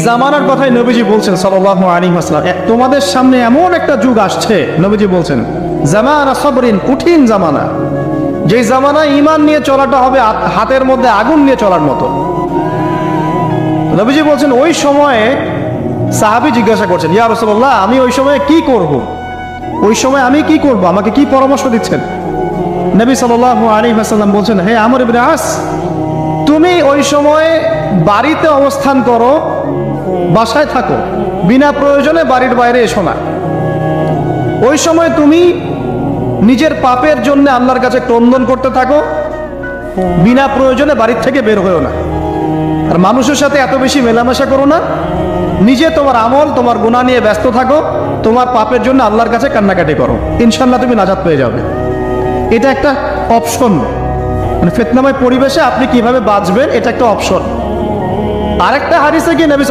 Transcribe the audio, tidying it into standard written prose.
জামানার কথাই নবীজি বলছেন সাল্লাল্লাহু আলাইহি ওয়াসাল্লাম, তোমাদের সামনে এমন একটা যুগ আসছে, নবীজি বলছেন জামানা সবরিন, কঠিন জামানা, যে জামানায় ঈমান নিয়ে চলাটা হবে হাতের মধ্যে আগুন নিয়ে চলার মতো। নবীজি বলছেন ওই সময়ে সাহাবী জিজ্ঞাসা করছেন, ইয়া রাসূলুল্লাহ, আমি ওই সময়ে কি করব? ওই সময় আমি কি করব, আমাকে কি পরামর্শ দিচ্ছেন? নবী সাল্লাল্লাহু আলাইহি ওয়াসাল্লাম বলছেন, হে আমর ইবনে আস, তুমি ওই সময়ে বাড়িতে অবস্থান করো, বাসায় থাকো, বিনা প্রয়োজনে বাড়ির বাইরে এসো না। ওই সময় তুমি নিজের পাপের জন্য আল্লাহর কাছে ক্রন্দন করতে থাকো, বিনা প্রয়োজনে বাড়ির থেকে বের হয়েও না। আর মানুষের সাথে এত বেশি মেলামেশা করো না, নিজে তোমার আমল, তোমার গুনাহ নিয়ে ব্যস্ত থাকো, তোমার পাপের জন্য আল্লাহর কাছে কান্নাকাটি করো, ইনশাল্লাহ তুমি নাজাত পেয়ে যাবে। এটা একটা অপশন, মানে ফিতনাময় পরিবেশে আপনি কিভাবে বাঁচবেন, এটা একটা অপশন। আরেকটা হাদিসে কি নবী